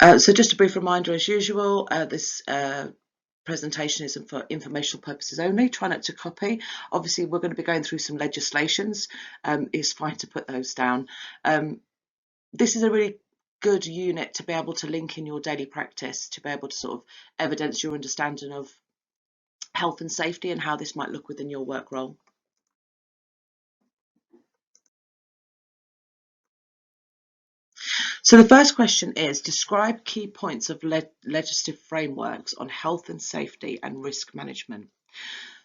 So just a brief reminder, as usual, this presentation is for informational purposes only. Try not to copy. Obviously, we're going to be going through some legislations. It's fine to put those down. This is a really good unit to be able to link in your daily practice, to be able to sort of evidence your understanding of health and safety and how this might look within your work role. So the first question is, describe key points of legislative frameworks on health and safety and risk management.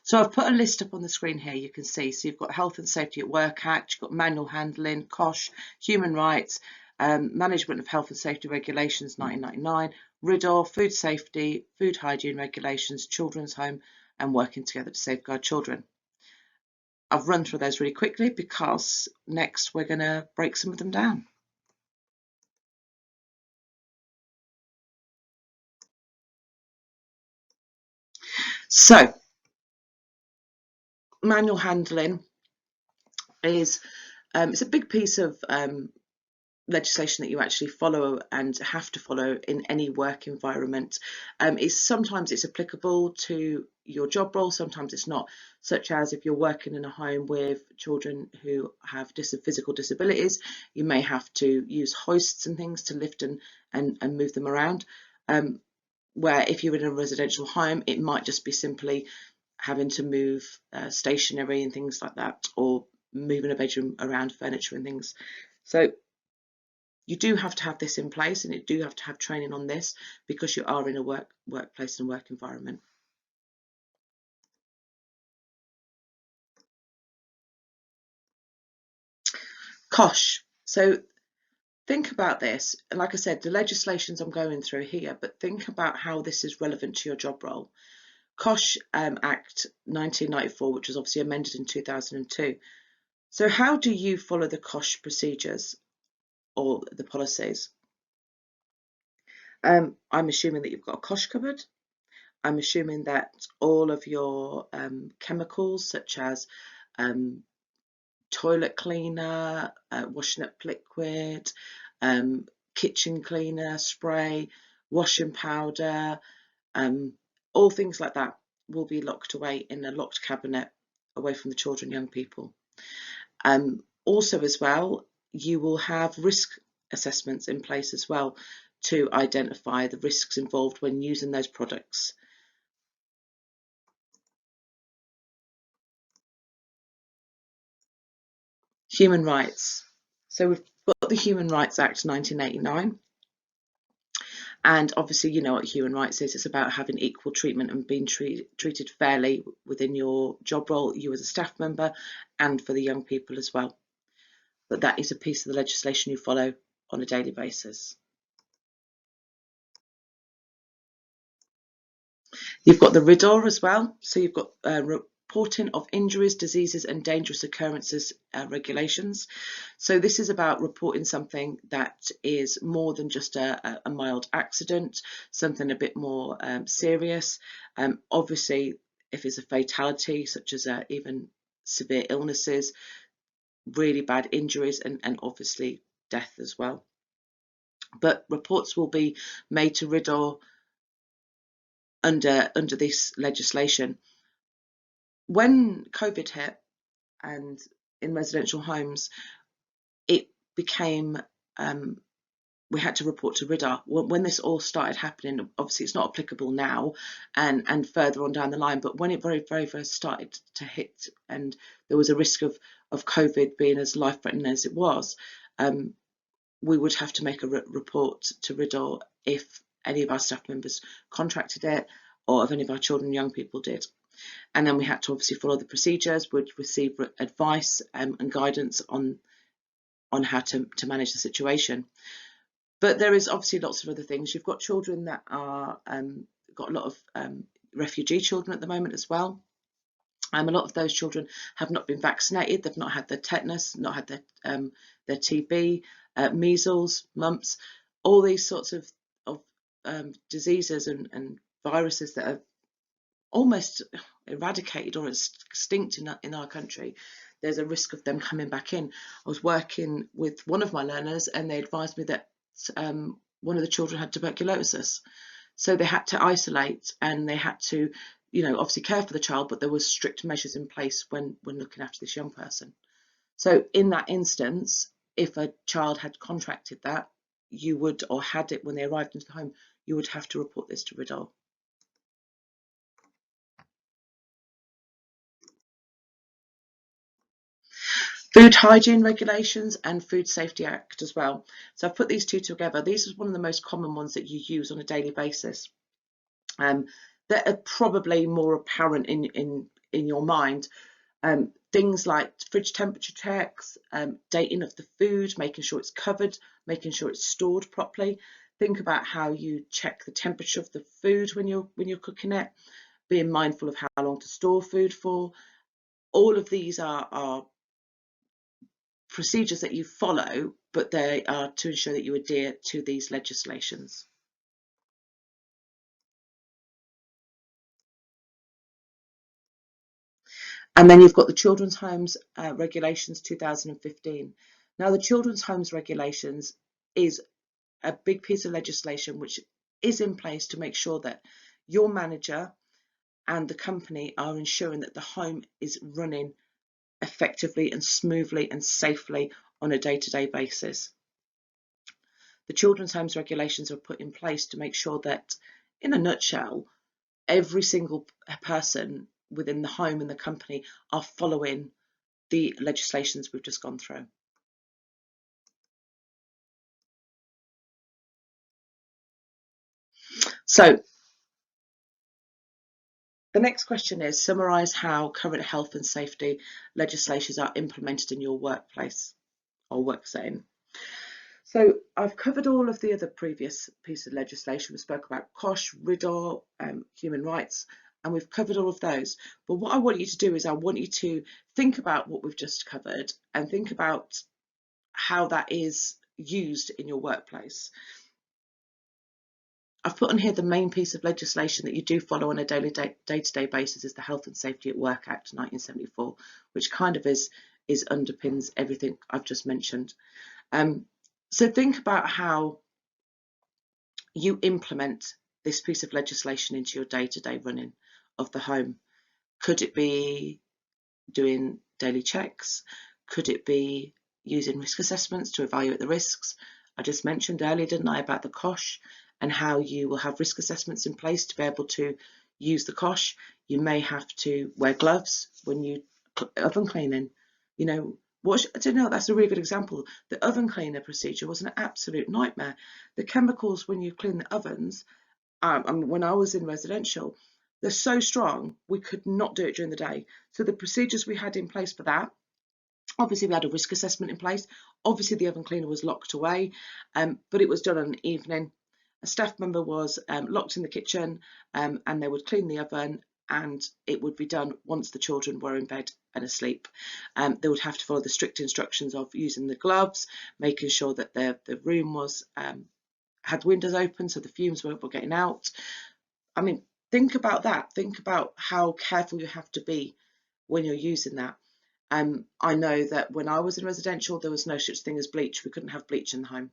So I've put a list up on the screen here, you can see. So you've got Health and Safety at Work Act, you've got Manual Handling, COSH, Human Rights, Management of Health and Safety Regulations 1999, RIDDOR, Food Safety, Food Hygiene Regulations, Children's Home, and Working Together to Safeguard Children. I've run through those really quickly because next we're going to break some of them down. So, manual handling is it's a big piece of legislation that you actually follow and have to follow in any work environment. Sometimes it's applicable to your job role, sometimes it's not, such as if you're working in a home with children who have physical disabilities, you may have to use hoists and things to lift and move them around. Where if you're in a residential home, it might just be simply having to move stationery and things like that, or moving a bedroom around furniture and things. So you do have to have this in place, and you do have to have training on this because you are in a workplace and work environment. COSH. So think about this, and like I said, the legislations I'm going through here, but think about how this is relevant to your job role. COSH Act 1994, which was obviously amended in 2002. So how do you follow the COSH procedures or the policies? I'm assuming that you've got a COSH cupboard. I'm assuming that all of your chemicals, such as toilet cleaner, washing up liquid, kitchen cleaner, spray, washing powder, all things like that will be locked away in a locked cabinet away from the children, young people. Also as well, you will have risk assessments in place as well to identify the risks involved when using those products. Human rights. So we've got the Human Rights Act 1989. And obviously, you know what human rights is. It's about having equal treatment and being treated fairly within your job role, you as a staff member, and for the young people as well. But that is a piece of the legislation you follow on a daily basis. You've got the RIDDOR as well. So you've got reporting of injuries, diseases and dangerous occurrences regulations. So this is about reporting something that is more than just a mild accident, something a bit more serious. Obviously, if it's a fatality, such as even severe illnesses, really bad injuries, and obviously death as well. But reports will be made to RIDDOR under this legislation. When COVID hit and in residential homes, it became we had to report to RIDDOR. When this all started happening, obviously it's not applicable now and further on down the line, but when it very first started to hit and there was a risk of COVID being as life-threatening as it was, we would have to make a report to RIDDOR if any of our staff members contracted it or if any of our children and young people did. And then we had to obviously follow the procedures, would receive advice and guidance on how to manage the situation. But there is obviously lots of other things. You've got children that are got a lot of refugee children at the moment as well. A lot of those children have not been vaccinated. They've not had their tetanus, not had their TB, measles, mumps, all these sorts of diseases and viruses that are almost eradicated or extinct in our country. There's a risk of them coming back in. I was working with one of my learners and they advised me that one of the children had tuberculosis. So they had to isolate, and they had to, obviously care for the child, but there was strict measures in place when looking after this young person. So in that instance, if a child had contracted that, you would, or had it when they arrived into the home, you would have to report this to RIDDOR. Food hygiene regulations and Food Safety Act as well. So I've put these two together. These are one of the most common ones that you use on a daily basis. That are probably more apparent in your mind. Things like fridge temperature checks, dating of the food, making sure it's covered, making sure it's stored properly. Think about how you check the temperature of the food when you're cooking it, being mindful of how long to store food for. All of these are procedures that you follow, but they are to ensure that you adhere to these legislations. And then you've got the Children's Homes Regulations 2015. Now, the Children's Homes Regulations is a big piece of legislation which is in place to make sure that your manager and the company are ensuring that the home is running effectively and smoothly and safely on a day-to-day basis. The Children's Homes Regulations are put in place to make sure that, in a nutshell, every single person within the home and the company are following the legislations we've just gone through. So the next question is, summarise how current health and safety legislations are implemented in your workplace or work setting. So I've covered all of the other previous pieces of legislation. We spoke about COSH, RIDDOR, human rights, and we've covered all of those. But what I want you to do is I want you to think about what we've just covered and think about how that is used in your workplace. I've put on here the main piece of legislation that you do follow on a daily day-to-day basis is the Health and Safety at Work Act 1974, which kind of is underpins everything I've just mentioned. So think about how you implement this piece of legislation into your day-to-day running of the home. Could it be doing daily checks? Could it be using risk assessments to evaluate the risks? I just mentioned earlier, didn't I, about the COSH and how you will have risk assessments in place to be able to use the COSH. You may have to wear gloves when you oven cleaning. I don't know, that's a really good example. The oven cleaner procedure was an absolute nightmare. The chemicals when you clean the ovens, when I was in residential, they're so strong we could not do it during the day. So the procedures we had in place for that, obviously we had a risk assessment in place. Obviously the oven cleaner was locked away, but it was done on an evening. A staff member was locked in the kitchen, and they would clean the oven, and it would be done once the children were in bed and asleep. They would have to follow the strict instructions of using the gloves, making sure that the room was had windows open so the fumes weren't getting out. I mean, think about that. Think about how careful you have to be when you're using that. I know that when I was in residential, there was no such thing as bleach. We couldn't have bleach in the home.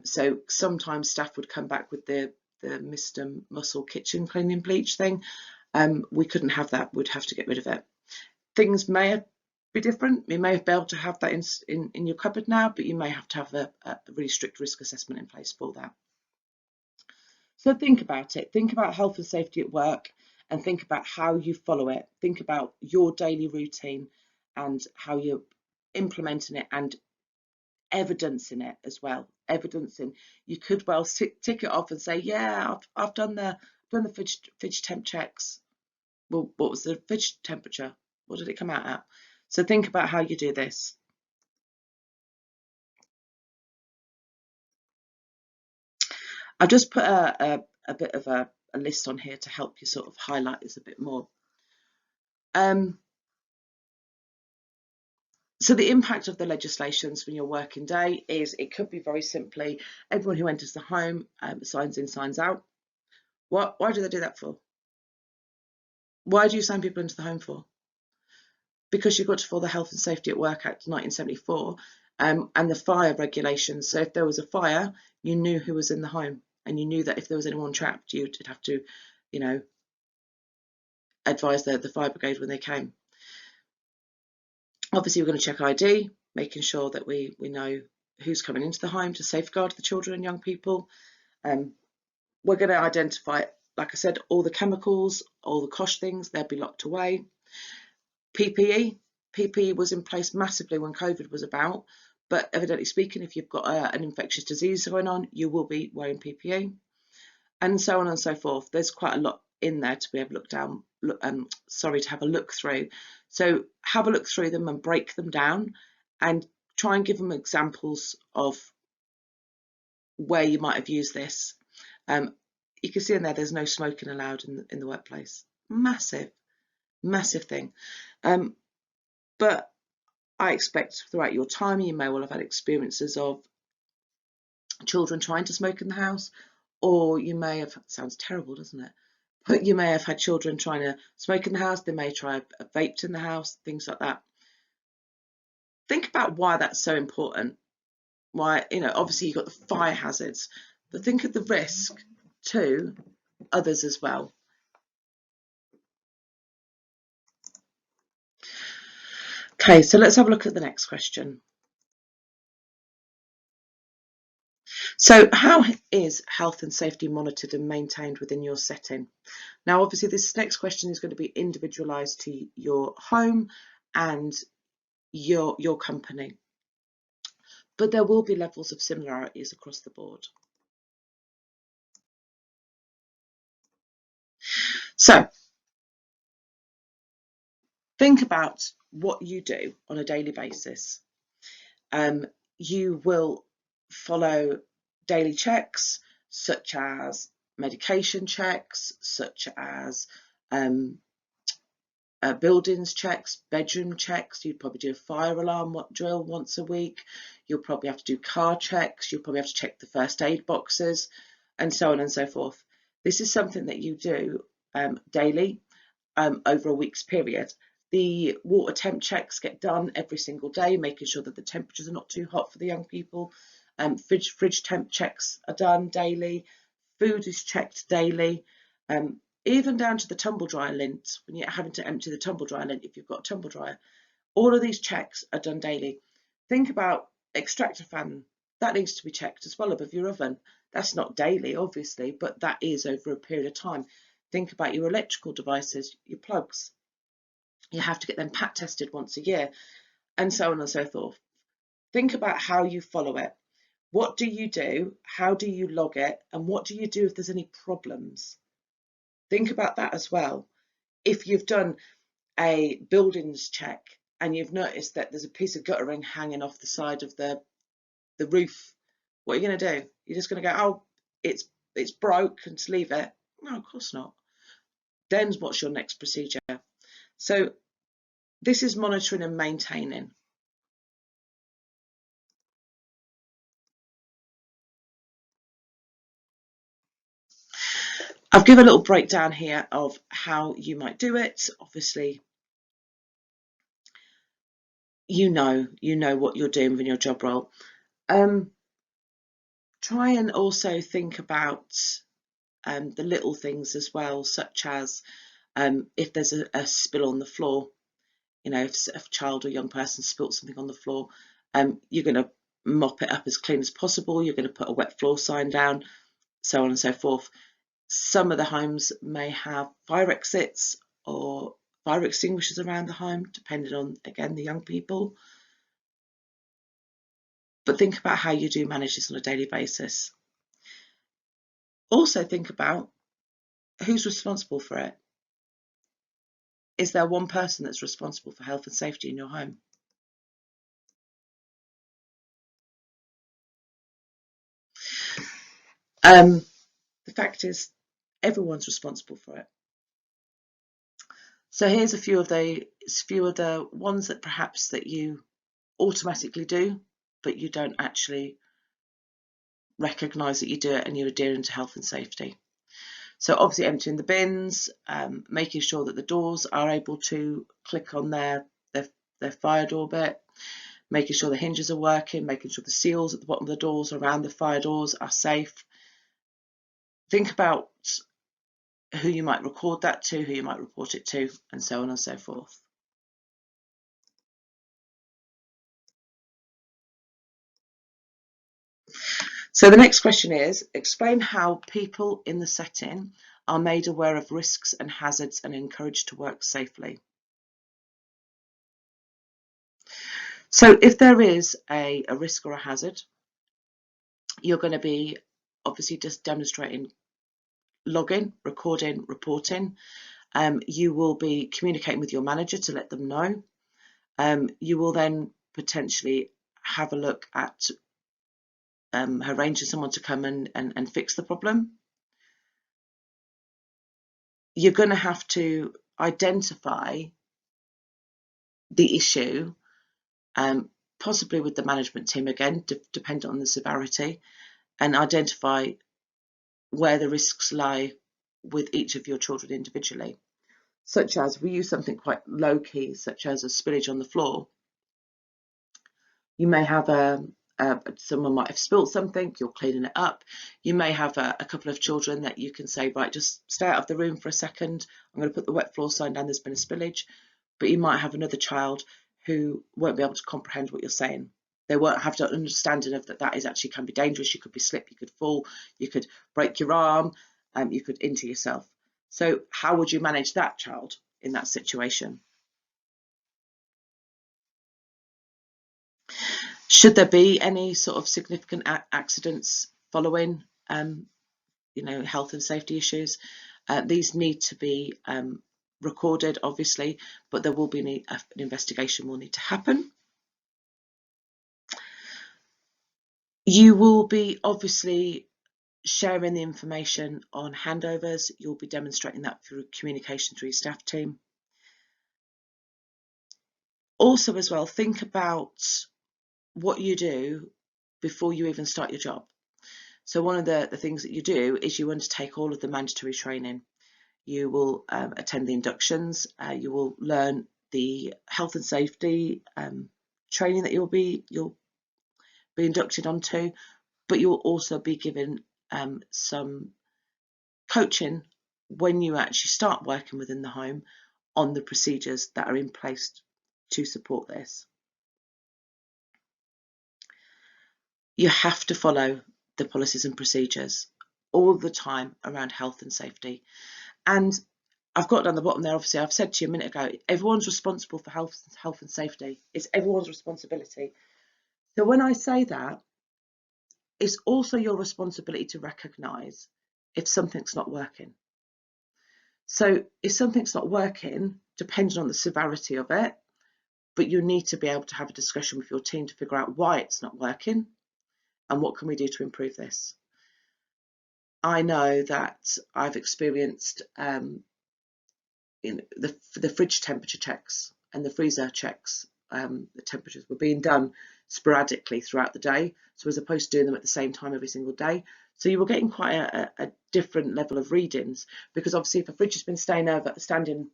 So sometimes staff would come back with the Mr. Muscle kitchen cleaning bleach thing. We couldn't have that. We'd have to get rid of it. Things may be different. You may be able to have that in your cupboard now, but you may have to have a really strict risk assessment in place for that. So think about it. Think about health and safety at work and think about how you follow it. Think about your daily routine and how you're implementing it and evidencing it as well. Evidencing. You could well tick it off and say, yeah, I've done the fridge temp checks. Well, what was the fridge temperature? What did it come out at? So think about how you do this. I've just put a bit of a list on here to help you sort of highlight this a bit more. So the impact of the legislations from your working day is it could be very simply everyone who enters the home signs in, signs out. Why do they do that for? Why do you sign people into the home for? Because you've got to follow the Health and Safety at Work Act 1974, and the fire regulations. So if there was a fire, you knew who was in the home, and you knew that if there was anyone trapped, you'd have to, you know, advise the fire brigade when they came. Obviously, we're going to check ID, making sure that we know who's coming into the home to safeguard the children and young people. We're going to identify, like I said, all the chemicals, all the COSH things, they'll be locked away. PPE was in place massively when COVID was about, but evidently speaking, if you've got an infectious disease going on, you will be wearing PPE, and so on and so forth. There's quite a lot in there to be able to have a look through. So have a look through them and break them down, and try and give them examples of where you might have used this. You can see in there, there's no smoking allowed in the workplace. Massive thing. But I expect throughout your time, you may well have had experiences of children trying to smoke in the house, or you may have, sounds terrible, doesn't it? But you may have had children trying to smoke in the house. They may try a vape in the house, things like that. Think about why that's so important. Why, obviously you've got the fire hazards, but think of the risk to others as well. Okay, so let's have a look at the next question. So how is health and safety monitored and maintained within your setting? Now, obviously, this next question is going to be individualised to your home and your company, but there will be levels of similarities across the board. So think about what you do on a daily basis. You will follow daily checks, such as medication checks, such as buildings checks, bedroom checks. You'd probably do a fire alarm drill once a week. You'll probably have to do car checks. You'll probably have to check the first aid boxes, and so on and so forth. This is something that you do daily over a week's period. The water temp checks get done every single day, making sure that the temperatures are not too hot for the young people. Fridge temp checks are done daily. Food is checked daily. Even down to the tumble dryer lint, when you're having to empty the tumble dryer lint if you've got a tumble dryer. All of these checks are done daily. Think about extractor fan. That needs to be checked as well above your oven. That's not daily, obviously, but that is over a period of time. Think about your electrical devices, your plugs. You have to get them pat tested once a year, and so on and so forth. Think about how you follow it. What do you do? How do you log it? And what do you do if there's any problems? Think about that as well. If you've done a buildings check and you've noticed that there's a piece of guttering hanging off the side of the roof, what are you going to do? You're just going to go, oh, it's broke, and just leave it? No, of course not. Then what's your next procedure? So this is monitoring and maintaining. I've given a little breakdown here of how you might do it. Obviously, you know what you're doing within your job role. Try and also think about the little things as well, such as if there's a spill on the floor. If a child or young person spilt something on the floor, you're going to mop it up as clean as possible. You're going to put a wet floor sign down, so on and so forth. Some of the homes may have fire exits or fire extinguishers around the home, depending on, again, the young people. But think about how you do manage this on a daily basis. Also think about who's responsible for it. Is there one person that's responsible for health and safety in your home? The fact is, everyone's responsible for it. So here's a few of the ones that perhaps that you automatically do, but you don't actually recognise that you do it, and you're adhering to health and safety. So obviously emptying the bins, making sure that the doors are able to click on their fire door bit, making sure the hinges are working, making sure the seals at the bottom of the doors, around the fire doors, are safe. Think about who you might record that to, who you might report it to, and so on and so forth. So the next question is, explain how people in the setting are made aware of risks and hazards and encouraged to work safely. So if there is a risk or a hazard, you're going to be obviously just demonstrating logging, recording, reporting. You will be communicating with your manager to let them know. You will then potentially have a look at arranging someone to come and fix the problem. You're going to have to identify the issue, possibly with the management team again, depending on the severity, and identify where the risks lie with each of your children individually. Such as, we use something quite low key, such as a spillage on the floor. You may have someone might have spilled something, you're cleaning it up. You may have a couple of children that you can say, right, just stay out of the room for a second. I'm going to put the wet floor sign down, there's been a spillage. But you might have another child who won't be able to comprehend what you're saying. They won't have an understanding of that is actually can be dangerous. You could be slip, you could fall, you could break your arm, you could injure yourself. So how would you manage that child in that situation? Should there be any sort of significant accidents following, health and safety issues, these need to be recorded, obviously, but there will be an investigation will need to happen. You will be obviously sharing the information on handovers. You'll be demonstrating that through communication through your staff team. Also, as well, think about what you do before you even start your job. So one of the things that you do is you undertake all of the mandatory training. You will attend the inductions. You will learn the health and safety training that you'll be inducted onto, but you'll also be given some coaching when you actually start working within the home on the procedures that are in place to support this. You have to follow the policies and procedures all the time around health and safety. And I've got down the bottom there, obviously, I've said to you a minute ago, everyone's responsible for health and safety. It's everyone's responsibility. So when I say that, it's also your responsibility to recognise if something's not working. So if something's not working, depending on the severity of it, but you need to be able to have a discussion with your team to figure out why it's not working and what can we do to improve this. I know that I've experienced the fridge temperature checks and the freezer checks. The temperatures were being done sporadically throughout the day, so as opposed to doing them at the same time every single day. So you were getting quite a different level of readings, because obviously if a fridge has been standing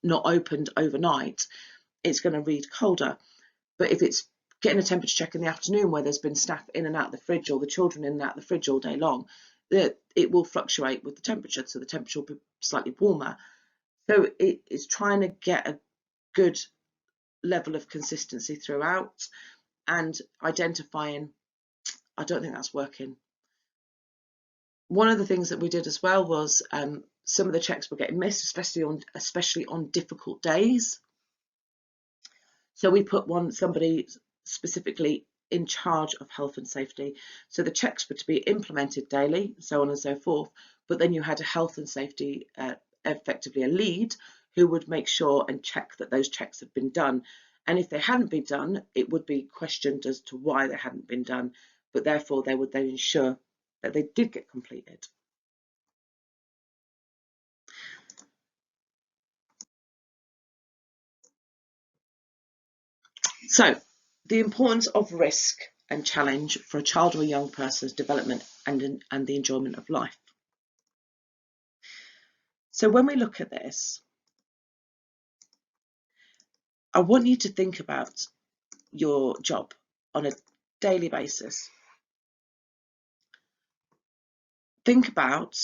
not opened overnight, it's going to read colder. But if it's getting a temperature check in the afternoon where there's been staff in and out of the fridge, or the children in and out of the fridge all day long, it will fluctuate with the temperature, so the temperature will be slightly warmer. So it is trying to get a good level of consistency throughout and identifying, I don't think that's working. One of the things that we did as well was some of the checks were getting missed, especially on difficult days. So we put somebody specifically in charge of health and safety. So the checks were to be implemented daily, so on and so forth. But then you had a health and safety, effectively a lead, who would make sure and check that those checks had been done. And if they hadn't been done, it would be questioned as to why they hadn't been done. But therefore, they would then ensure that they did get completed. So, the importance of risk and challenge for a child or a young person's development and the enjoyment of life. So when we look at this, I want you to think about your job on a daily basis, think about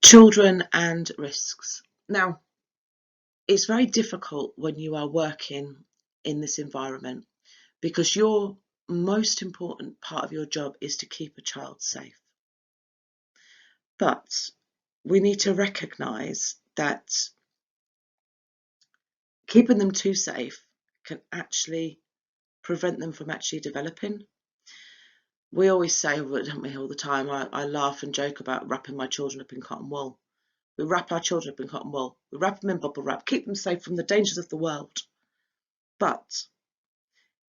children and risks. Now, it's very difficult when you are working in this environment because your most important part of your job is to keep a child safe. But we need to recognise that keeping them too safe can actually prevent them from actually developing. We always say, don't we, all the time, I laugh and joke about wrapping my children up in cotton wool. We wrap our children up in cotton wool. We wrap them in bubble wrap, keep them safe from the dangers of the world. But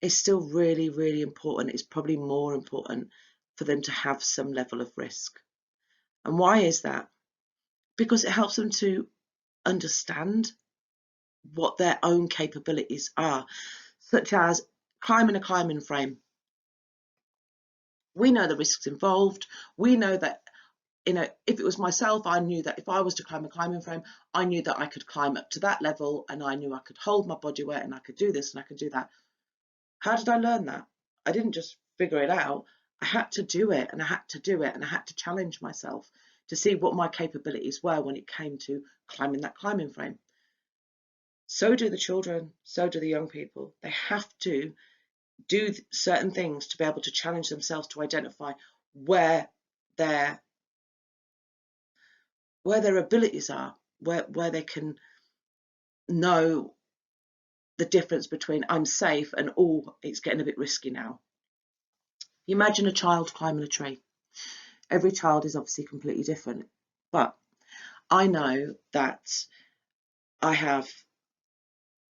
it's still really, really important. It's probably more important for them to have some level of risk. And why is that? Because it helps them to understand what their own capabilities are, such as climbing a climbing frame. We know the risks involved. We know that, if it was myself, I knew that if I was to climb a climbing frame, I knew that I could climb up to that level, and I knew I could hold my body weight, and I could do this and I could do that. How did I learn that? I didn't just figure it out. I had to do it, and I had to do it, and I had to challenge myself to see what my capabilities were when it came to climbing that climbing frame. So do the children, so do the young people. They have to do certain things to be able to challenge themselves to identify where their abilities are, where they can know the difference between I'm safe and it's getting a bit risky now. Imagine a child climbing a tree. Every child is obviously completely different, but I know that I have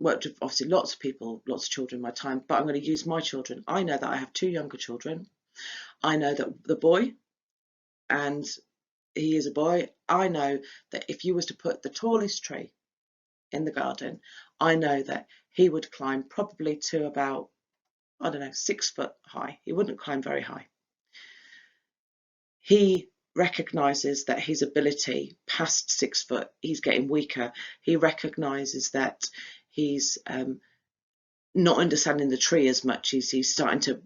worked with obviously lots of people, lots of children in my time, but I'm going to use my children. I know that I have 2 younger children. I know that the boy, and he is a boy, I know that if you was to put the tallest tree in the garden, I know that he would climb probably to about, I don't know, 6 foot high. He wouldn't climb very high. He recognises that his ability past 6 foot, he's getting weaker. He recognises that he's not understanding the tree as much. He's starting to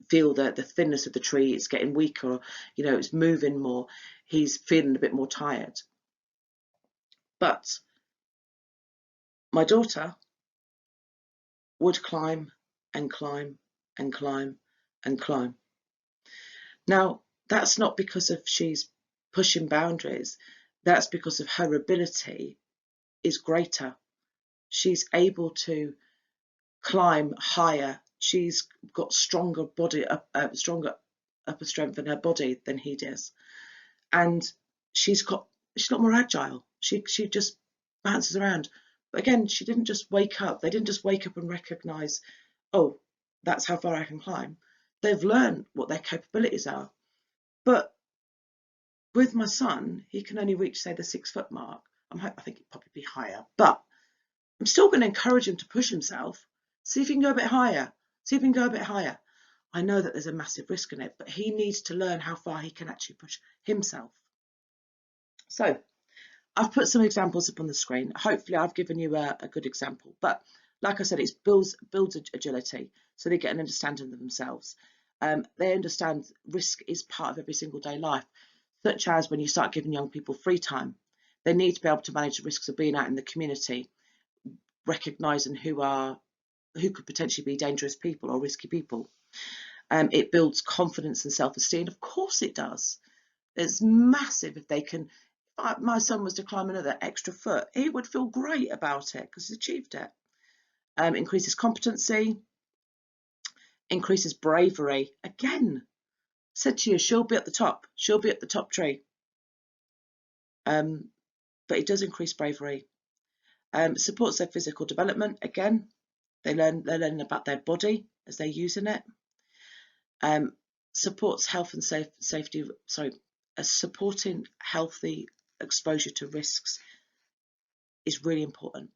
feel the thinness of the tree. It's getting weaker, it's moving more. He's feeling a bit more tired. But my daughter would climb and climb and climb and climb. Now, that's not because of she's pushing boundaries. That's because of her ability is greater. She's able to climb higher. She's got stronger body, stronger upper strength in her body than he does, and she's a lot more agile. She just bounces around. But again, she didn't just wake up. They didn't just wake up and recognise, oh, that's how far I can climb. They've learned what their capabilities are. But with my son, he can only reach, say, the 6 foot mark. I think it'd probably be higher, but I'm still going to encourage him to push himself. See if he can go a bit higher. See if he can go a bit higher. I know that there's a massive risk in it, but he needs to learn how far he can actually push himself. So I've put some examples up on the screen. Hopefully I've given you a good example, but like I said, it builds agility, so they get an understanding of themselves. They understand risk is part of every single day life, such as when you start giving young people free time, they need to be able to manage the risks of being out in the community, recognising who could potentially be dangerous people or risky people. It builds confidence and self-esteem. Of course it does. It's massive if they can. If my son was to climb another extra foot, he would feel great about it because he's achieved it. Increases competency, increases bravery. Again, said to you, she'll be at the top. She'll be at the top tree. But it does increase bravery. Supports their physical development. Again, they're learning about their body as they're using it. Supports health and safety. Supporting healthy exposure to risks is really important.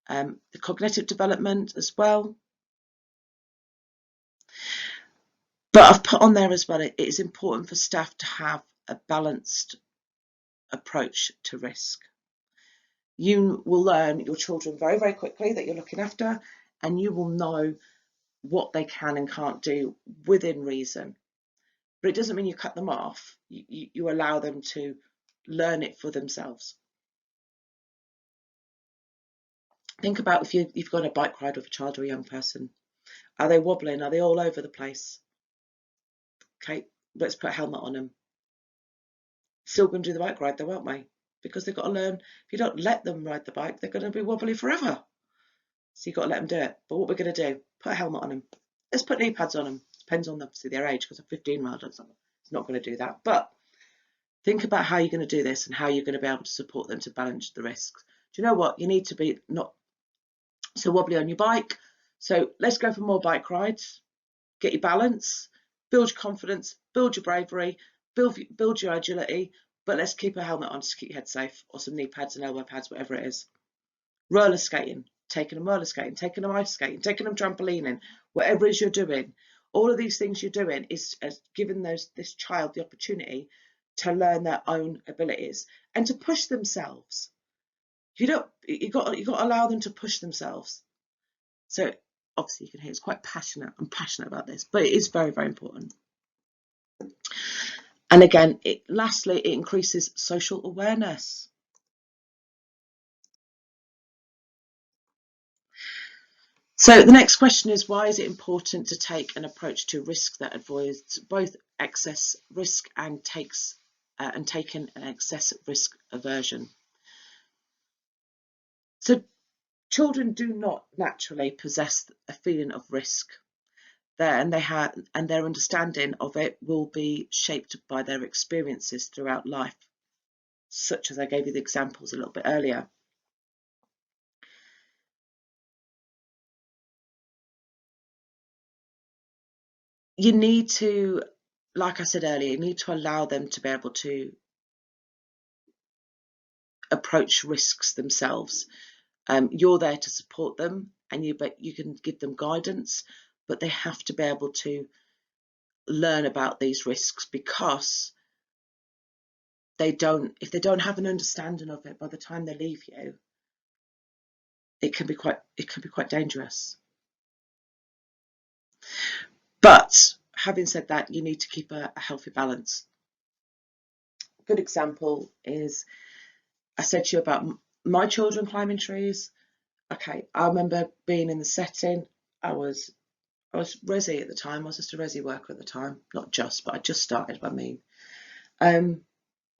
The cognitive development as well. But I've put on there as well, it is important for staff to have a balanced approach to risk. you will learn your children very, very quickly that you're looking after, and you will know what they can and can't do within reason. But it doesn't mean you cut them off. You allow them to learn it for themselves. Think about if you've got a bike ride with a child or a young person. Are they wobbling? Are they all over the place? Okay, let's put a helmet on them. Still going to do the bike ride though, won't we? Because they've got to learn. If you don't let them ride the bike, they're going to be wobbly forever. So you've got to let them do it. But what we're going to do, put a helmet on them. Let's put knee pads on them. Depends on obviously their age, because a 15-year-old is not going to do that. But think about how you're going to do this and how you're going to be able to support them to balance the risks. Do you know what? You need to be not so wobbly on your bike. So let's go for more bike rides. Get your balance, build your confidence, build your bravery, build your agility, but let's keep a helmet on to keep your head safe, or some knee pads and elbow pads, whatever it is. Roller skating, taking them roller skating, taking them ice skating, taking them trampolining, whatever it is you're doing. All of these things you're doing is giving this child the opportunity to learn their own abilities and to push themselves. You got to allow them to push themselves. So obviously you can hear it's quite passionate. I'm passionate about this, but it is very, very important. And again, lastly, it increases social awareness. So the next question is, why is it important to take an approach to risk that avoids both excess risk and taking an excess risk aversion? So children do not naturally possess a feeling of risk. And their understanding of it will be shaped by their experiences throughout life, such as I gave you the examples a little bit earlier. You need to, like I said earlier, you need to allow them to be able to approach risks themselves. You're there to support them, and you can give them guidance, but they have to be able to learn about these risks, because if they don't have an understanding of it by the time they leave you, it can be quite dangerous. But having said that, you need to keep a healthy balance. A good example is, I said to you about my children climbing trees. Okay, I remember being in the setting. I was resi at the time. I was just a resi worker at the time. Not just, but I just started, I mean. I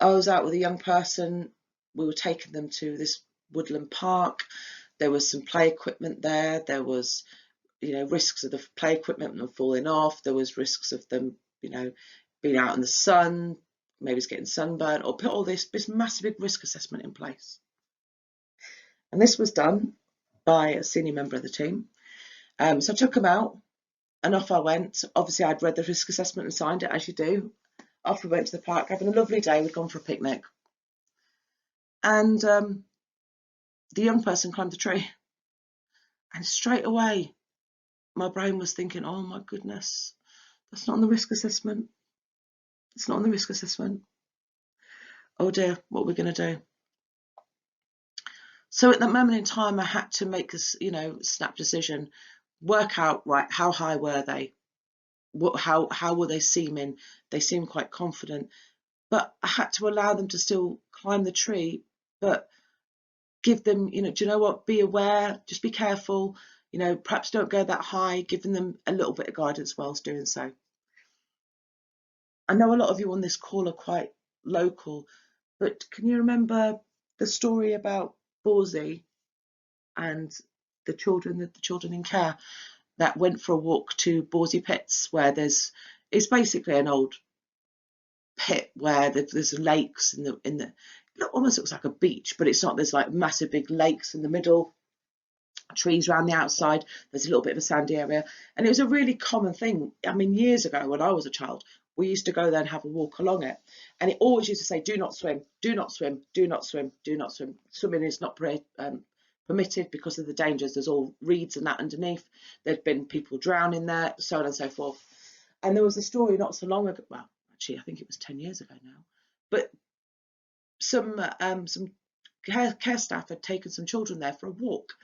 was out with a young person. We were taking them to this woodland park. There was some play equipment there. There was, risks of the play equipment them falling off. There was risks of them, being out in the sun, maybe it's getting sunburned, or put all this massive big risk assessment in place. And this was done by a senior member of the team. So I took them out and off I went. Obviously, I'd read the risk assessment and signed it, as you do. Off we went to the park, having a lovely day. We'd gone for a picnic. And the young person climbed the tree. And straight away, my brain was thinking, oh my goodness, that's not on the risk assessment. It's not on the risk assessment. Oh dear, what are we going to do? So at that moment in time, I had to make a snap decision, work out, right, how high were they? How were they seeming? They seemed quite confident, but I had to allow them to still climb the tree, but give them, do you know what? Be aware, just be careful, perhaps don't go that high, giving them a little bit of guidance whilst doing so. I know a lot of you on this call are quite local, but can you remember the story about Borsey and the children in care that went for a walk to Borsey Pits, where it's basically an old pit where there's lakes in the it almost looks like a beach, but it's not. There's like massive big lakes in the middle, trees around the outside. There's a little bit of a sandy area, and it was a really common thing. I mean, years ago when I was a child, we used to go there and have a walk along it, and it always used to say, do not swim, do not swim, do not swim, do not swim. Swimming is not permitted because of the dangers. There's all reeds and that underneath. There'd been people drowning there, so on and so forth. And there was a story not so long ago, well, actually I think it was 10 years ago now, but some care staff had taken some children there for a walk.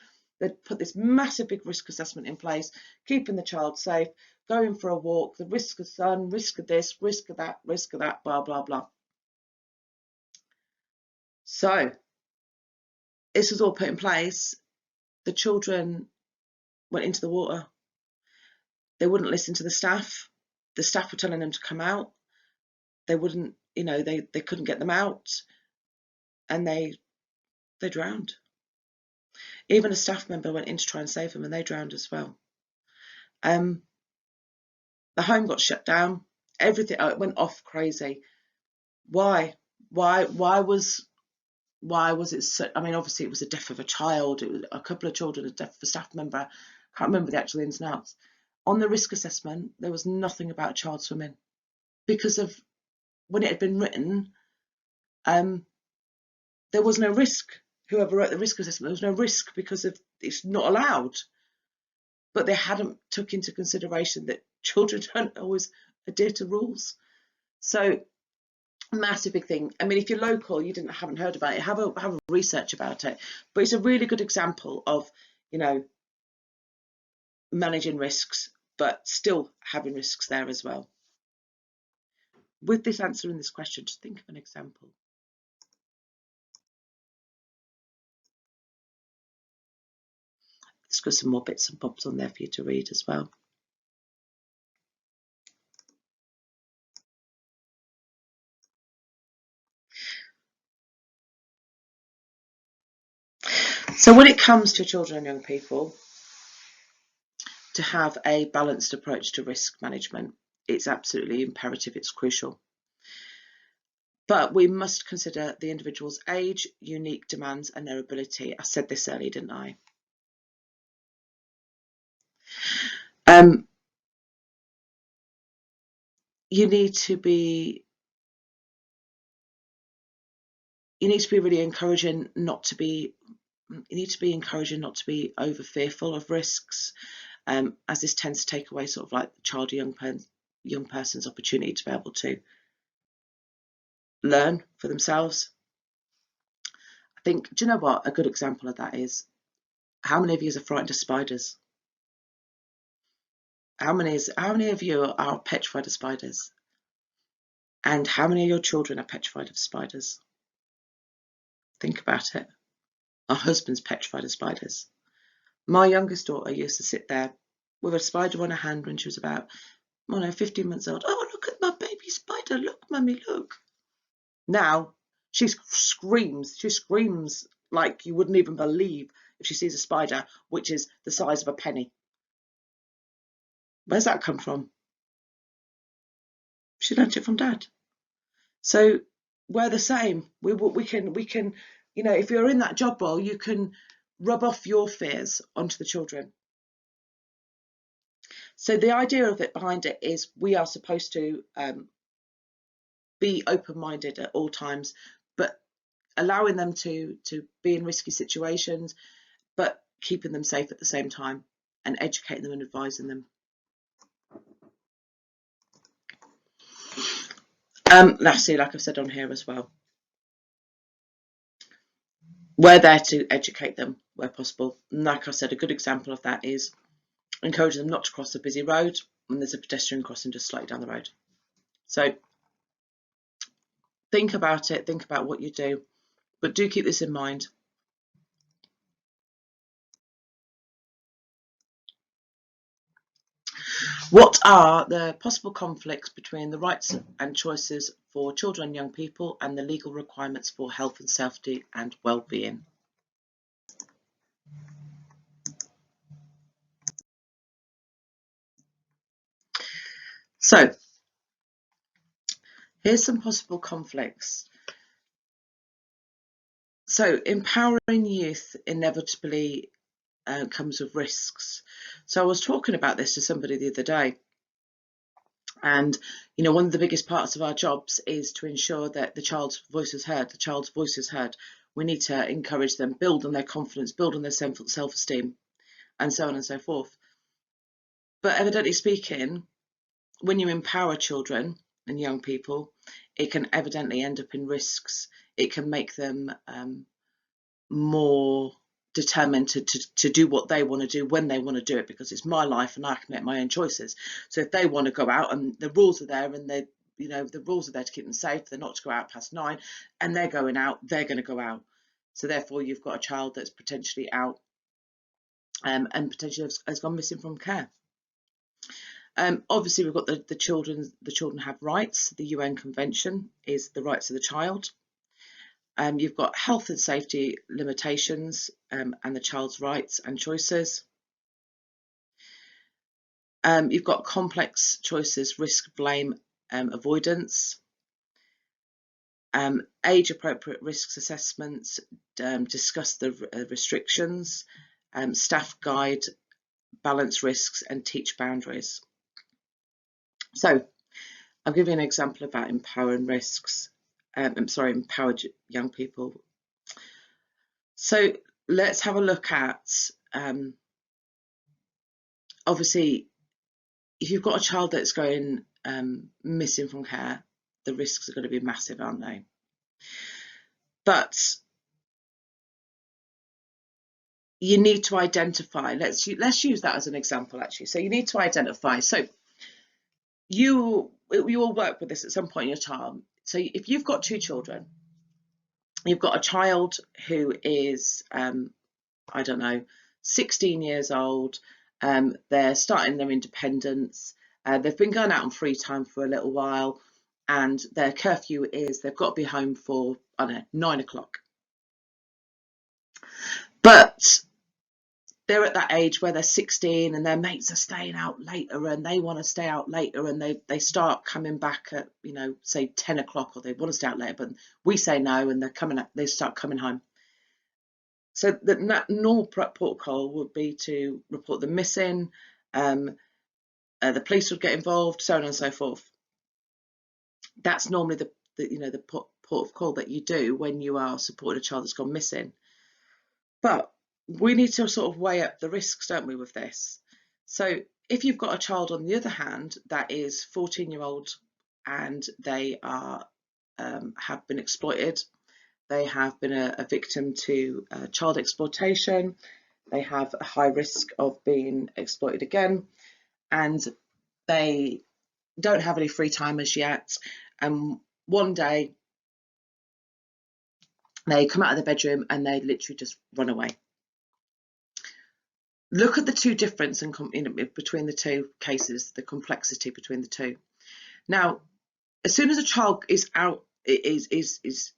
They'd put this massive big risk assessment in place, keeping the child safe, going for a walk, the risk of sun, risk of this, risk of that, blah, blah, blah. So this was all put in place. The children went into the water. They wouldn't listen to the staff. The staff were telling them to come out. They wouldn't, they couldn't get them out, and they drowned. Even a staff member went in to try and save them, and they drowned as well. The home got shut down. Everything, it went off crazy. Why was it so? I mean, obviously it was the death of a child. It was a couple of children, a death of a staff member. I can't remember the actual ins and outs. On the risk assessment, there was nothing about child swimming, because of when it had been written. There was no risk. Whoever wrote the risk assessment, there was no risk because of it's not allowed. But they hadn't took into consideration that children don't always adhere to rules. So massive big thing. I mean, if you're local, you haven't heard about it, have a research about it. But it's a really good example of, managing risks, but still having risks there as well. With this answering this question, just think of an example. There's got some more bits and bobs on there for you to read as well. So when it comes to children and young people, to have a balanced approach to risk management, it's absolutely imperative, it's crucial. But we must consider the individual's age, unique demands, and their ability. I said this earlier, didn't I? You need to be really encouraging not to be. You need to be encouraging not to be over fearful of risks, as this tends to take away sort of like the child or young person's opportunity to be able to learn for themselves. I think, do you know what? A good example of that is, how many of you are frightened of spiders? How many of you are petrified of spiders? And how many of your children are petrified of spiders? Think about it. My husband's petrified of spiders. My youngest daughter used to sit there with a spider on her hand when she was about 15 months old. Oh, look at my baby spider. Look, mummy, look. Now she screams like you wouldn't even believe if she sees a spider, which is the size of a penny. Where's that come from? She learnt it from Dad. So we're the same. We can, if you're in that job role, you can rub off your fears onto the children. So the idea of it behind it is we are supposed to be open-minded at all times, but allowing them to be in risky situations, but keeping them safe at the same time, and educating them and advising them. Lastly, like I've said on here as well, we're there to educate them where possible. And like I said, a good example of that is encouraging them not to cross a busy road when there's a pedestrian crossing just slightly down the road. So think about it, think about what you do, but do keep this in mind. What are the possible conflicts between the rights and choices for children and young people and the legal requirements for health and safety and well-being? So here's some possible conflicts. So empowering youth inevitably comes with risks. So I was talking about this to somebody the other day, and one of the biggest parts of our jobs is to ensure that the child's voice is heard. The child's voice is heard. We need to encourage them, build on their confidence, build on their self-esteem, and so on and so forth. But evidently speaking, when you empower children and young people, it can evidently end up in risks. It can make them more determined to do what they want to do when they want to do it, because it's my life and I can make my own choices. So if they want to go out and the rules are there, and they, you know, the rules are there to keep them safe, they're not to go out past 9, and they're going out, they're going to go out. So therefore you've got a child that's potentially out and potentially has gone missing from care. Obviously we've got the children have rights. The UN Convention is the rights of the child. You've got health and safety limitations and the child's rights and choices. You've got complex choices, risk, blame, avoidance, age-appropriate risks assessments, discuss the restrictions, staff guide, balance risks, and teach boundaries. So I'll give you an example about empowering risks. Empowered young people. So let's have a look at, obviously, if you've got a child that's going missing from care, the risks are going to be massive, aren't they? But you need to identify. Let's use that as an example, actually. So you need to identify. So you will work with this at some point in your time. So if you've got 2 children, you've got a child who is, I don't know, 16 years old, they're starting their independence, they've been going out on free time for a little while, and their curfew is they've got to be home for, I don't know, 9 o'clock. But they're at that age where they're 16 and their mates are staying out later and they want to stay out later, and they start coming back at, you know, say 10 o'clock, or they want to stay out later, but we say no, and they start coming home. So the normal protocol would be to report them missing, the police would get involved, so on and so forth. That's normally the port of call that you do when you are supporting a child that's gone missing. But we need to sort of weigh up the risks, don't we, with this? So if you've got a child, on the other hand, that is 14-year-old and they are have been exploited, they have been a victim to child exploitation, they have a high risk of being exploited again, and they don't have any free time as yet, and one day they come out of the bedroom and they literally just run away. Look at the two difference between the two cases, the complexity between the two. Now, as soon as a child is out, is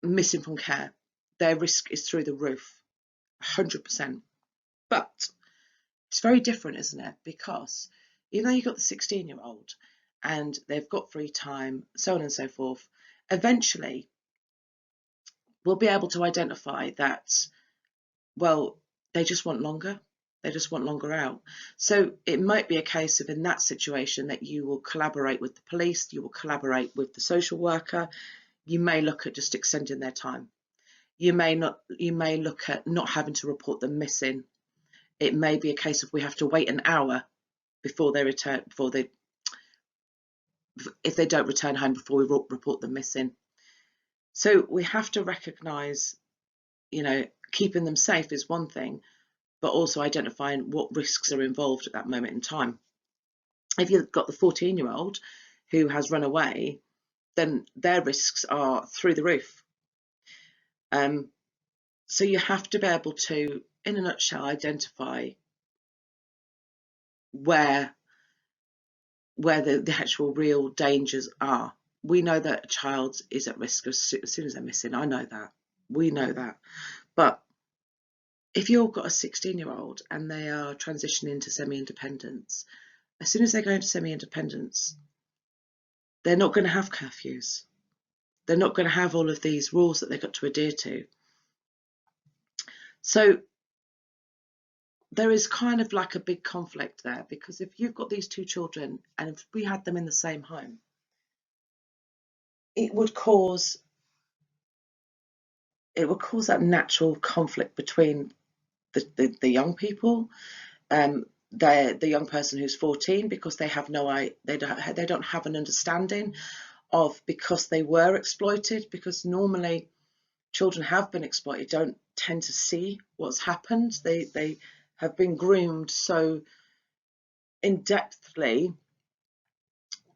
missing from care, their risk is through the roof, 100%. But it's very different, isn't it? Because even though you've got the 16-year-old and they've got free time, so on and so forth, eventually we'll be able to identify that, well, they just want longer. They just want longer out. So it might be a case of, in that situation, that you will collaborate with the police, you will collaborate with the social worker, you may look at just extending their time. You may look at not having to report them missing. It may be a case of we have to wait an hour before they return, if they don't return home before we report them missing. So we have to recognise, you know, keeping them safe is one thing, but also identifying what risks are involved at that moment in time. If you've got the 14-year-old who has run away, then their risks are through the roof. So you have to be able to, in a nutshell, identify where the actual real dangers are. We know that a child is at risk as soon as they're missing. I know that. We know that. But if you've got a 16-year-old and they are transitioning to semi-independence, as soon as they go into semi-independence, they're not going to have curfews. They're not going to have all of these rules that they've got to adhere to. So there is kind of like a big conflict there, because if you've got these two children and if we had them in the same home, it would cause that natural conflict between the young people, the young person who's 14, because they have they don't have an understanding of, because they were exploited. Because normally children have been exploited don't tend to see what's happened. They have been groomed so in-depthly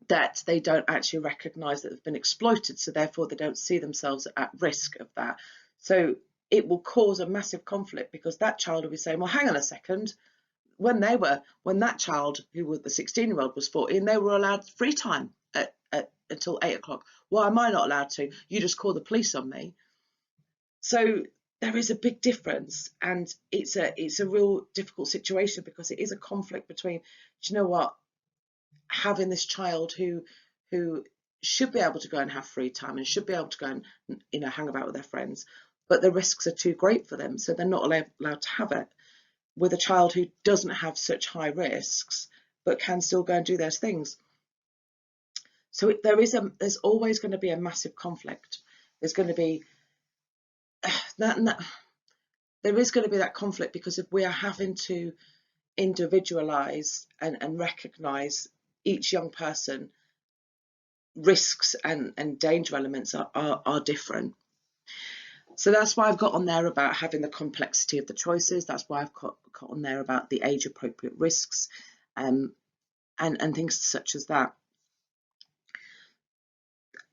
that they don't actually recognise that they've been exploited, so therefore they don't see themselves at risk of that. So it will cause a massive conflict, because that child will be saying, well, hang on a second, when that child who was the 16-year-old was 14, they were allowed free time until 8 o'clock. Why am I not allowed to? You just call the police on me. So there is a big difference, and it's a real difficult situation, because it is a conflict between, do you know what, having this child who should be able to go and have free time and should be able to go and, you know, hang about with their friends, but the risks are too great for them, so they're not allowed to have it, with a child who doesn't have such high risks but can still go and do those things. So there's always going to be a massive conflict. There's going to be there is going to be that conflict, because if we are having to individualize and recognize each young person, risks and danger elements are different. So that's why I've got on there about having the complexity of the choices. That's why I've got on there about the age appropriate risks, and things such as that.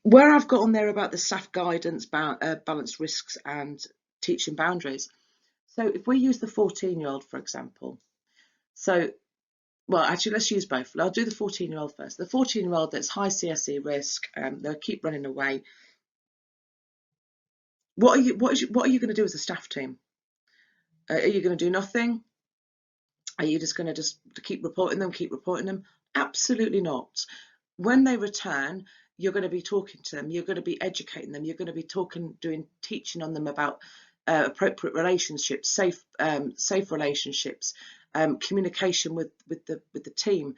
Where I've got on there about the staff guidance, balanced risks and teaching boundaries. So if we use the 14-year-old, for example, so, well, actually, let's use both. I'll do the 14-year-old first. The 14-year-old that's high CSE risk, they'll keep running away. What are you going to do as a staff team? Are you going to do nothing? Are you just going to keep reporting them? Absolutely not. When they return, you're going to be talking to them. You're going to be educating them. You're going to be teaching on them about appropriate relationships, safe relationships, communication with the team.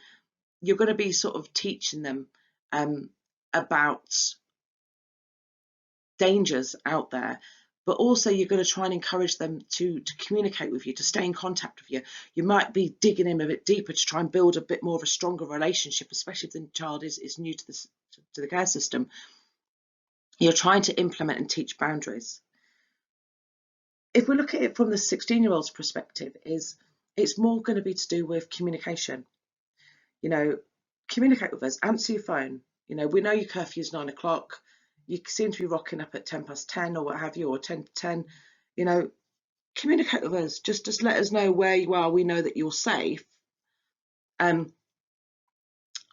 You're going to be sort of teaching them about dangers out there, but also you're going to try and encourage them to communicate with you, to stay in contact with you. You might be digging in a bit deeper to try and build a bit more of a stronger relationship, especially if the child is new to the care system. You're trying to implement and teach boundaries. If we look at it from the 16-year-old's perspective, it's more going to be to do with communication. You know, communicate with us, answer your phone. You know, we know your curfew is 9 o'clock. You seem to be rocking up at 10:10 or what have you, or 10 to 10. You know, communicate with us. Just let us know where you are. We know that you're safe. And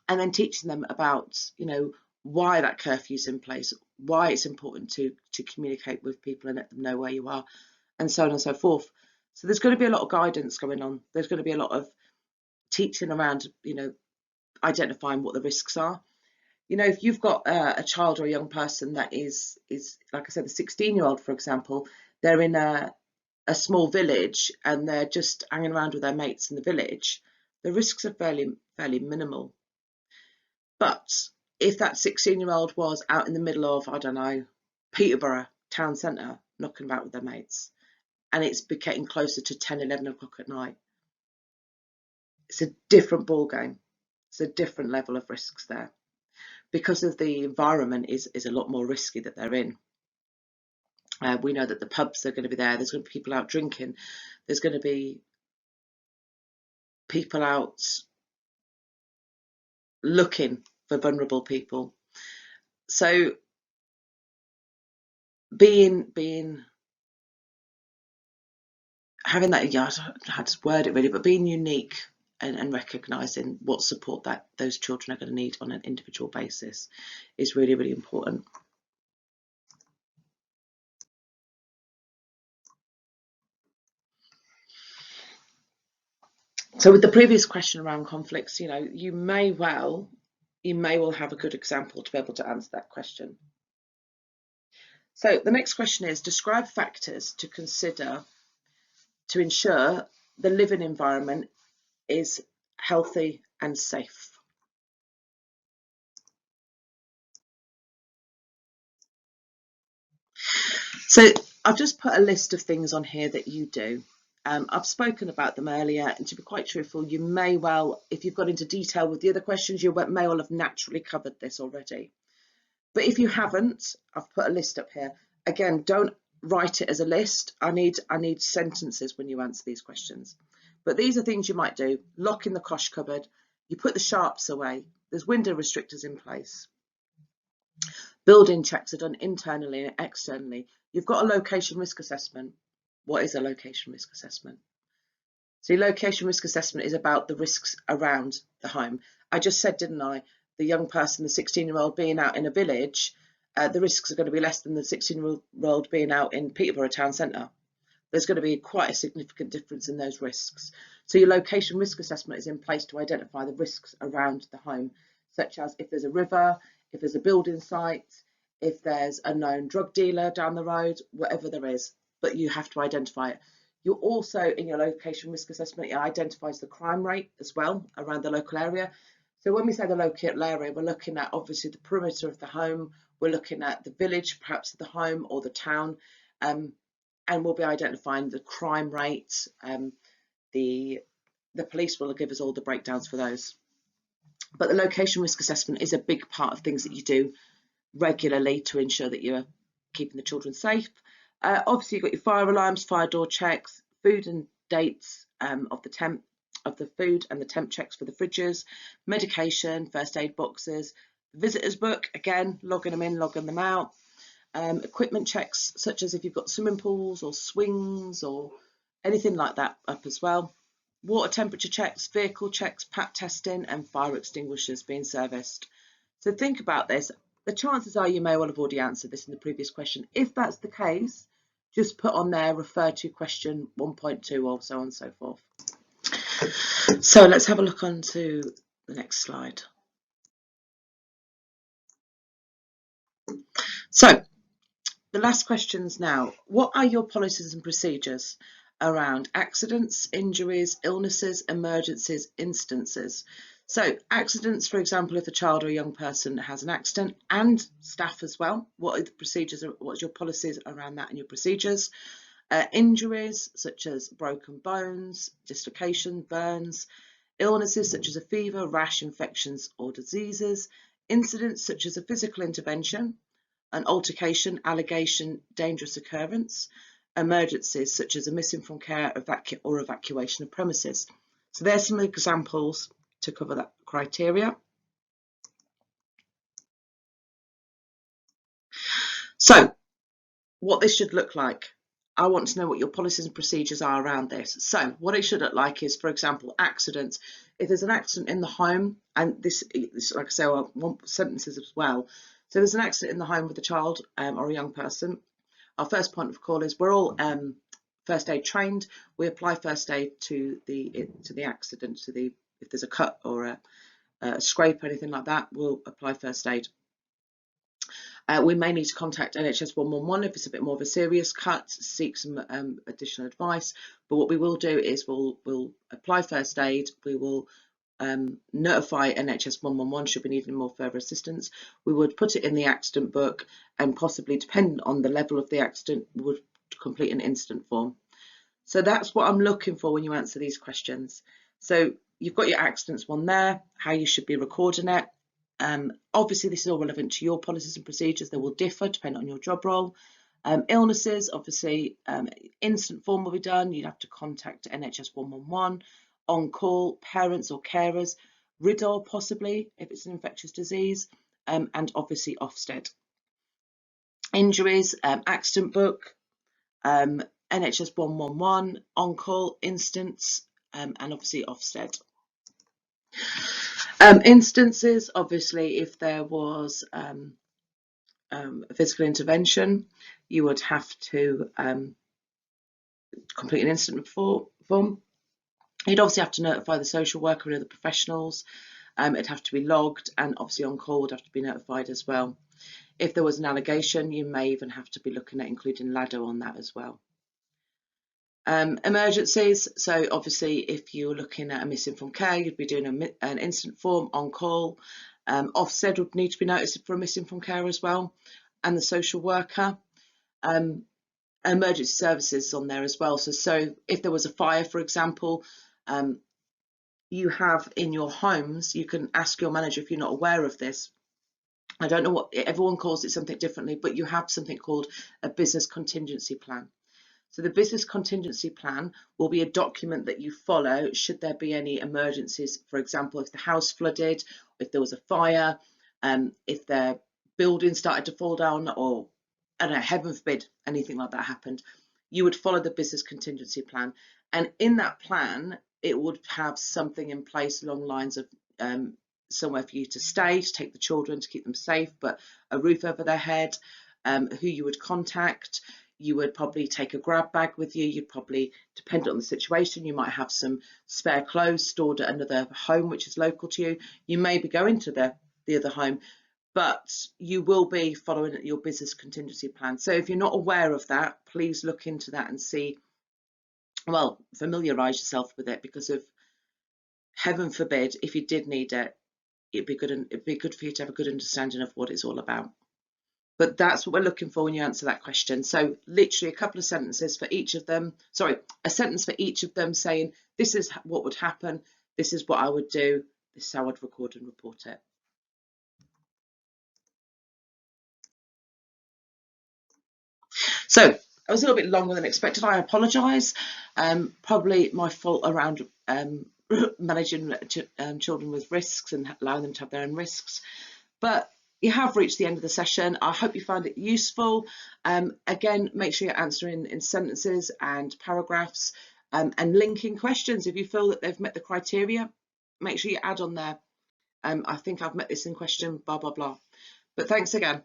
then teaching them about, you know, why that curfew is in place, why it's important to communicate with people and let them know where you are, and so on and so forth. So there's going to be a lot of guidance going on. There's going to be a lot of teaching around, you know, identifying what the risks are. You know, if you've got a child or a young person that is like I said, the 16-year-old, for example, they're in a small village and they're just hanging around with their mates in the village, the risks are fairly minimal. But if that 16-year-old was out in the middle of, I don't know, Peterborough town centre, knocking about with their mates, and it's getting closer to 10, 11 o'clock at night, it's a different ball game. It's a different level of risks there, because of the environment is a lot more risky that they're in. We know that the pubs are going to be there. There's going to be people out drinking. There's going to be people out looking for vulnerable people. So having that, yeah, I don't know how to word it really, but being unique and recognising what support that those children are going to need on an individual basis is really, really important. So with the previous question around conflicts, you know, you may well have a good example to be able to answer that question. So the next question is, describe factors to consider to ensure the living environment is healthy and safe. So I've just put a list of things on here that you do. I've spoken about them earlier, and to be quite truthful, you may well, if you've got into detail with the other questions, you may well have naturally covered this already. But if you haven't, I've put a list up here. Again, don't write it as a list. I need sentences when you answer these questions. But these are things you might do. Lock in the cosh cupboard. You put the sharps away. There's window restrictors in place. Building checks are done internally and externally. You've got a location risk assessment. What is a location risk assessment? So your location risk assessment is about the risks around the home. I just said, didn't I, the young person, the 16-year-old being out in a village, the risks are going to be less than the 16-year-old being out in Peterborough town centre. There's going to be quite a significant difference in those risks. So your location risk assessment is in place to identify the risks around the home, such as if there's a river, if there's a building site, if there's a known drug dealer down the road, whatever there is, but you have to identify it. You're also, in your location risk assessment, it identifies the crime rate as well around the local area. So when we say the local area, we're looking at obviously the perimeter of the home, we're looking at the village, perhaps the home or the town, and we'll be identifying the crime rate. The police will give us all the breakdowns for those. But the location risk assessment is a big part of things that you do regularly to ensure that you're keeping the children safe. Obviously, you've got your fire alarms, fire door checks, food and dates of the food and the temp checks for the fridges, medication, first aid boxes, visitors book, again, logging them in, logging them out. Equipment checks, such as if you've got swimming pools or swings or anything like that up as well. Water temperature checks, vehicle checks, PAT testing, and fire extinguishers being serviced. So think about this. The chances are you may well have already answered this in the previous question. If that's the case, just put on there, refer to question 1.2 or so on and so forth. So let's have a look on to the next slide. So the last questions now. What are your policies and procedures around accidents, injuries, illnesses, emergencies, instances? So accidents, for example, if a child or a young person has an accident, and staff as well, what are the procedures, what's your policies around that and your procedures? Injuries such as broken bones, dislocation, burns, illnesses such as a fever, rash, infections or diseases, incidents such as a physical intervention, an altercation, allegation, dangerous occurrence, emergencies such as a missing from care or evacuation of premises. So there's some examples to cover that criteria. So what this should look like. I want to know what your policies and procedures are around this. So what it should look like is, for example, accidents. If there's an accident in the home, and this like I say, I want sentences as well. So there's an accident in the home with a child or a young person. Our first point of call is we're all first aid trained. We apply first aid to the accident, if there's a cut or a scrape or anything like that, we'll apply first aid. We may need to contact NHS 111 if it's a bit more of a serious cut, seek some additional advice. But what we will do is we'll apply first aid. We will notify NHS 111 should we need any more further assistance. We would put it in the accident book, and possibly, depending on the level of the accident, we would complete an incident form. So that's what I'm looking for when you answer these questions. So you've got your accidents one there, how you should be recording it. Obviously, this is all relevant to your policies and procedures. They will differ depending on your job role. Illnesses, obviously, incident form will be done. You'd have to contact NHS 111. On call, parents or carers, RIDDOR possibly if it's an infectious disease, and obviously Ofsted. Injuries, accident book, NHS 111, on call, instance, and obviously Ofsted. Instances, obviously, if there was a physical intervention, you would have to complete an incident form. You'd obviously have to notify the social worker and other professionals. It'd have to be logged, and obviously on call would have to be notified as well. If there was an allegation, you may even have to be looking at including LADO on that as well. Emergencies, so obviously if you're looking at a missing from care, you'd be doing an incident form on call. Ofsted would need to be noticed for a missing from care as well, and the social worker. Emergency services on there as well. So if there was a fire, for example, you have in your homes, you can ask your manager if you're not aware of this. I don't know what everyone calls it, something differently, but you have something called a business contingency plan. So the business contingency plan will be a document that you follow should there be any emergencies. For example, if the house flooded, if there was a fire, if their building started to fall down, or I don't know, heaven forbid, anything like that happened, you would follow the business contingency plan. And in that plan, it would have something in place along the lines of somewhere for you to stay, to take the children, to keep them safe, but a roof over their head, who you would contact. You would probably take a grab bag with you. You'd probably, depending on the situation, you might have some spare clothes stored at another home which is local to you. You may be going to the other home, but you will be following your business contingency plan. So if you're not aware of that, please look into that and see, well, familiarise yourself with it, because of heaven forbid, if you did need it, it'd be good for you to have a good understanding of what it's all about. But that's what we're looking for when you answer that question. So literally a couple of sentences for each of them. Sorry, a sentence for each of them saying, this is what would happen, this is what I would do, this is how I'd record and report it. So I was a little bit longer than expected. I apologise. Probably my fault around managing children with risks and allowing them to have their own risks. But you have reached the end of the session. I hope you found it useful. Again, make sure you're answering in sentences and paragraphs, and linking questions. If you feel that they've met the criteria, make sure you add on there. I think I've met this in question, blah, blah, blah. But thanks again.